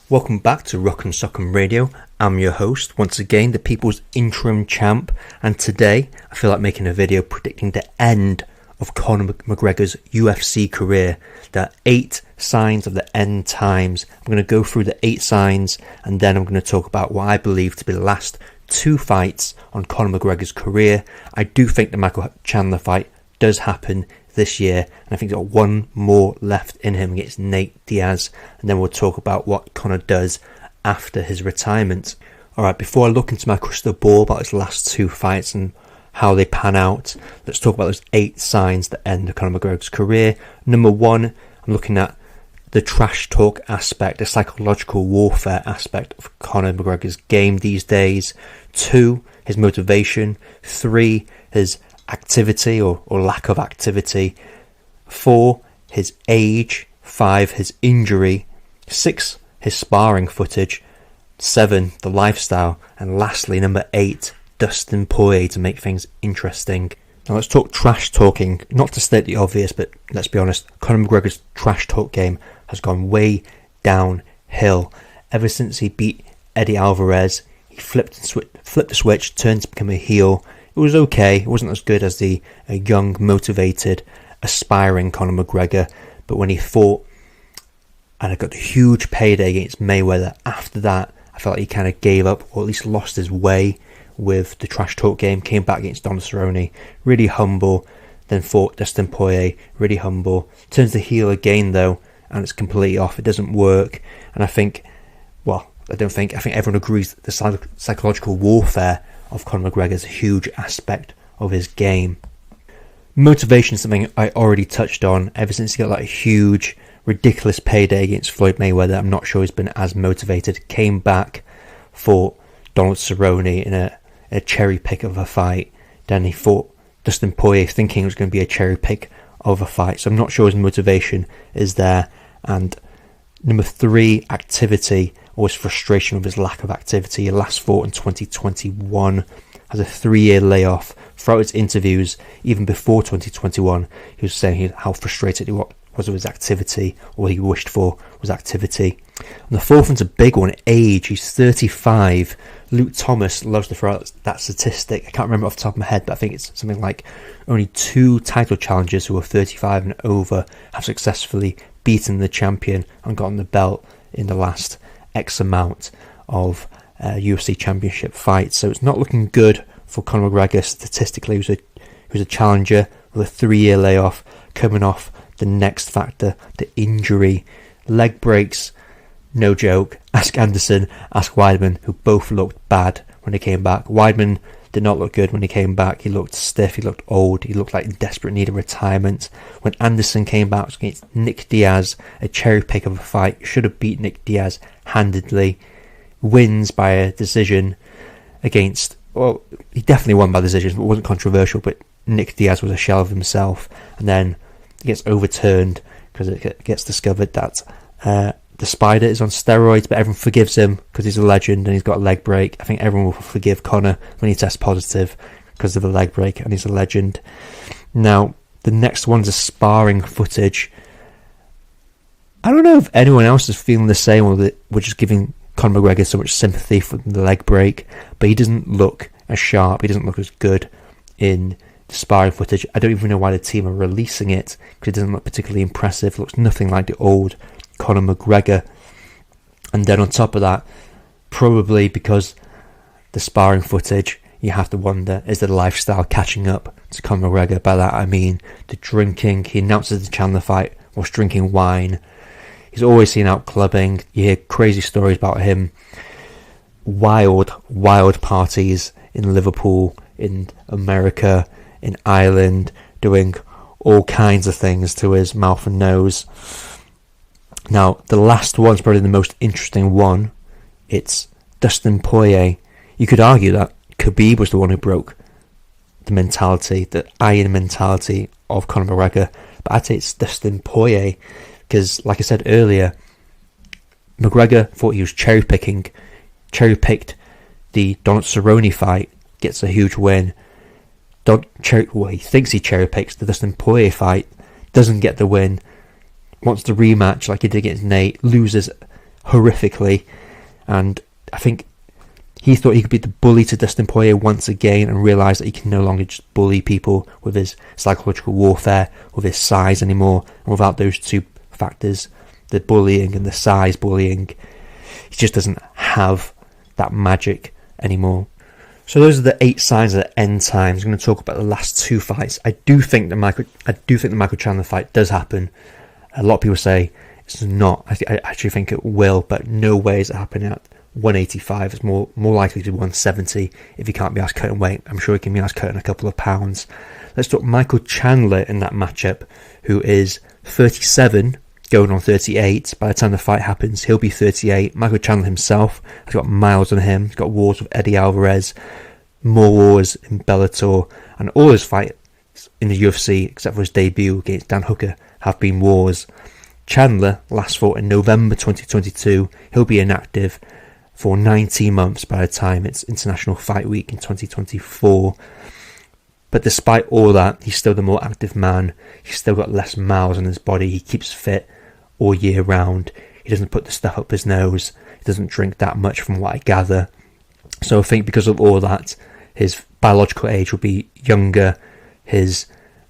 Welcome back to Rock and Sock'em Radio. I'm your host, once again, the People's Interim Champ, and today I feel like making a video predicting the end of Conor McGregor's UFC career. There are 8 signs of the end times. I'm going to go through the 8 signs, and then I'm going to talk about what I believe to be the last 2 fights on Conor McGregor's career. I do think the Michael Chandler fight does happen this year, and I think he's got one more left in him against Nate Diaz, and then we'll talk about what Conor does after his retirement. Alright, before I look into my crystal ball about his last 2 fights and how they pan out, let's talk about those 8 signs that end of Conor McGregor's career. Number 1, I'm looking at the trash talk aspect, the psychological warfare aspect of Conor McGregor's game these days. 2, his motivation. 3, his activity or lack of activity. 4, his age. 5, his injury. 6, his sparring footage. 7, the lifestyle. And lastly, number 8, Dustin Poirier, to make things interesting. Now let's talk trash talking. Not to state the obvious, but let's be honest, Conor McGregor's trash talk game has gone way downhill. Ever since he beat Eddie Alvarez, he flipped the switch, turned to become a heel. It was okay. It wasn't as good as the young, motivated, aspiring Conor McGregor. But when he fought and got a huge payday against Mayweather, after that, I felt like he kind of gave up, or at least lost his way with the trash talk game. Came back against Donald Cerrone, really humble. Then fought Dustin Poirier, really humble. Turns the heel again though, and it's completely off. It doesn't work. And I think everyone agrees that the psychological warfare of Conor McGregor is a huge aspect of his game. Motivation is something I already touched on. Ever since he got that huge, ridiculous payday against Floyd Mayweather, I'm not sure he's been as motivated. Came back, fought Donald Cerrone in a cherry pick of a fight. Then he fought Dustin Poirier thinking it was going to be a cherry pick of a fight. So I'm not sure his motivation is there. And number 3, activity, or his frustration with his lack of activity. He last fought in 2021, has a 3-year layoff. Throughout his interviews, even before 2021, he was saying how frustrated he was with his activity. All he wished for was activity. And the 4th one's a big one, age. He's 35. Luke Thomas loves to throw out that statistic. I can't remember off the top of my head, but I think it's something like only 2 title challengers who are 35 and over have successfully beaten the champion and gotten the belt in the last X amount of UFC championship fights. So it's not looking good for Conor McGregor statistically. He was a challenger with a 3-year layoff, coming off the next factor, the injury. Leg breaks, no joke. Ask Anderson, ask Weidman, who both looked bad when they came back. Weidman did not look good when he came back. He looked stiff, he looked old, he looked like in desperate need of retirement. When Anderson came back, it was against Nick Diaz, a cherry pick of a fight. Should have beat Nick Diaz handedly. Wins by a decision against, well, he definitely won by decision, but it wasn't controversial, but Nick Diaz was a shell of himself. And then it gets overturned because it gets discovered that the Spider is on steroids, but everyone forgives him because he's a legend and he's got a leg break. I think everyone will forgive Conor when he tests positive because of the leg break and he's a legend. Now, the next one's a sparring footage. I don't know if anyone else is feeling the same, or that we're just giving Conor McGregor so much sympathy for the leg break, but he doesn't look as sharp, he doesn't look as good in the sparring footage. I don't even know why the team are releasing it, because it doesn't look particularly impressive. It looks nothing like the old Conor McGregor. And then on top of that, probably because the sparring footage, you have to wonder, is the lifestyle catching up to Conor McGregor? By that I mean the drinking. He announces the Chandler fight whilst drinking wine. He's always seen out clubbing. You hear crazy stories about him. Wild parties in Liverpool, in America, in Ireland, doing all kinds of things to his mouth and nose. Now, the last one's probably the most interesting one. It's Dustin Poirier. You could argue that Khabib was the one who broke the mentality, the iron mentality of Conor McGregor, but I'd say it's Dustin Poirier, because, like I said earlier, McGregor thought he was cherry-picked the Donald Cerrone fight, gets a huge win. He thinks he cherry-picks the Dustin Poirier fight, doesn't get the win, wants the rematch like he did against Nate, loses horrifically, and I think he thought he could be the bully to Dustin Poirier once again, and realised that he can no longer just bully people with his psychological warfare, with his size anymore, and without those two factors, the bullying and the size bullying, he just doesn't have that magic anymore. So those are the 8 signs of the end times. I'm going to talk about the last 2 fights. I do think the Michael Chandler fight does happen. A lot of people say it's not. I actually think it will, but no way is it happening at 185. It's more likely to be 170 if he can't be asked cutting weight. I'm sure he can be asked cutting a couple of pounds. Let's talk Michael Chandler in that matchup, who is 37, going on 38. By the time the fight happens, he'll be 38. Michael Chandler himself has got miles on him. He's got wars with Eddie Alvarez, more wars in Bellator, and all his fights in the UFC, except for his debut against Dan Hooker, have been wars. Chandler last fought in November 2022. He'll be inactive for 19 months by the time it's International Fight Week in 2024. But despite all that, he's still the more active man. He's still got less miles on his body. He keeps fit all year round. He doesn't put the stuff up his nose. He doesn't drink that much, from what I gather. So I think because of all that, his biological age will be younger. His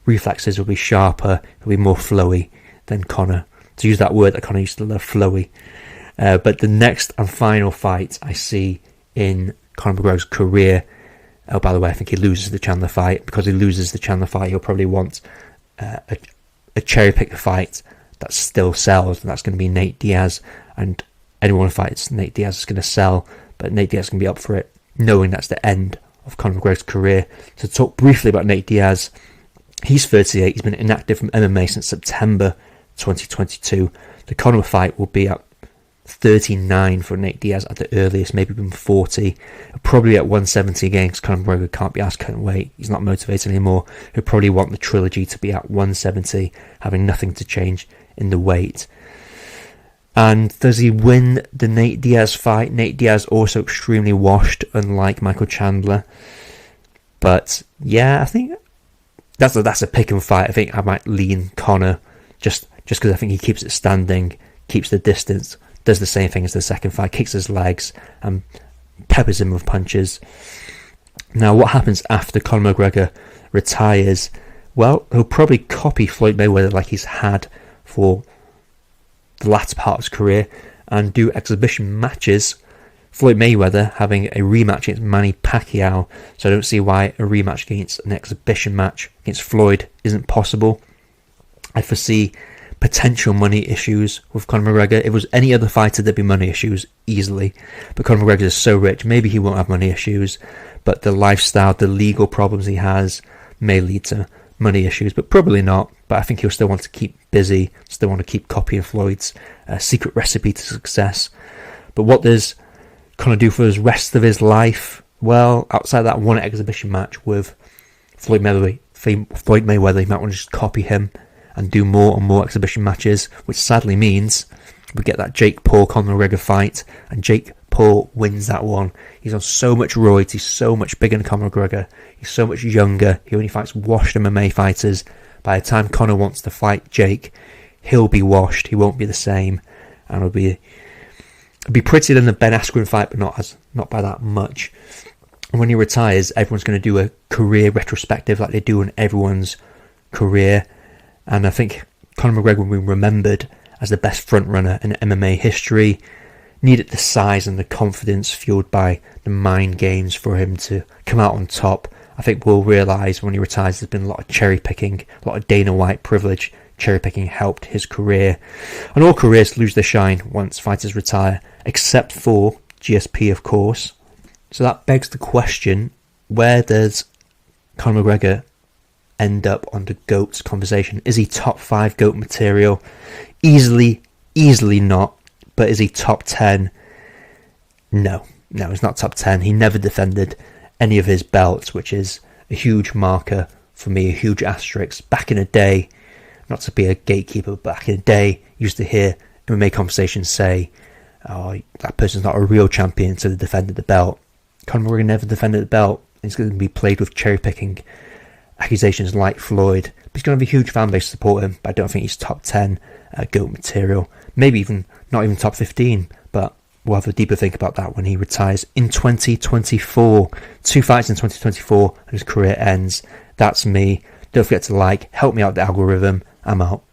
reflexes will be sharper. He'll be more flowy than Conor. To use that word that Conor used to love, flowy. But the next and final fight I see in Conor McGregor's career, oh, by the way, I think he loses the Chandler fight. Because he loses the Chandler fight, he'll probably want a cherry-picked fight that still sells, and that's going to be Nate Diaz. And anyone who fights Nate Diaz is going to sell, but Nate Diaz is going to be up for it, knowing that's the end of Conor McGregor's career. To talk briefly about Nate Diaz, he's 38. He's been inactive from MMA since September 2022. The Conor fight will be at 39 for Nate Diaz at the earliest, maybe even 40. Probably at 170 again, because Conor McGregor can't be asked cutting weight. He's not motivated anymore. He'll probably want the Trilogy to be at 170, having nothing to change in the weight. And does he win the Nate Diaz fight? Nate Diaz also extremely washed, unlike Michael Chandler. But yeah, I think that's a pick and fight. I think I might lean Conor just because I think he keeps it standing, keeps the distance, does the same thing as the second fight, kicks his legs and peppers him with punches. Now, what happens after Conor McGregor retires? Well, he'll probably copy Floyd Mayweather like he's had for the latter part of his career and do exhibition matches. Floyd Mayweather having a rematch against Manny Pacquiao, so I don't see why a rematch against an exhibition match against Floyd isn't possible. I foresee potential money issues with Conor McGregor. If it was any other fighter, there'd be money issues easily, but Conor McGregor is so rich, maybe he won't have money issues, but the lifestyle, the legal problems he has may lead to money issues, but probably not. But I think he'll still want to keep busy, still want to keep copying Floyd's secret recipe to success. But what does Conor do for the rest of his life? Well, outside that one exhibition match with Floyd Mayweather, he might want to just copy him and do more and more exhibition matches, which sadly means we get that Jake Paul-Conor McGregor fight, and Jake Paul wins that one. He's on so much roids, he's so much bigger than Conor McGregor, he's so much younger, he only fights washed MMA fighters. By the time Conor wants to fight Jake, he'll be washed, he won't be the same, and it'll be prettier than the Ben Askren fight, but not by that much. And when he retires, everyone's going to do a career retrospective like they do in everyone's career. And I think Conor McGregor will be remembered as the best frontrunner in MMA history. Needed the size and the confidence fueled by the mind games for him to come out on top. I think we'll realise when he retires there's been a lot of cherry picking, a lot of Dana White privilege. Cherry picking helped his career. And all careers lose their shine once fighters retire, except for GSP, of course. So that begs the question, where does Conor McGregor end up on the GOATs conversation? Is he top 5 GOAT material? Easily not. But is he top 10? No, he's not top 10. He never defended any of his belts, which is a huge marker for me, a huge asterisk. Back in the day, not to be a gatekeeper, but back in the day, you used to hear MMA conversations say, oh, that person's not a real champion until they defended the belt. Conor McGregor never defended the belt. He's going to be played with cherry picking accusations like Floyd, but he's going to have a huge fan base to support him. But I don't think he's top 10 GOAT material, maybe even not even top 15, but we'll have a deeper think about that when he retires in 2024. 2 fights in 2024 and his career ends. That's me. Don't forget to like, help me out with the algorithm. I'm out.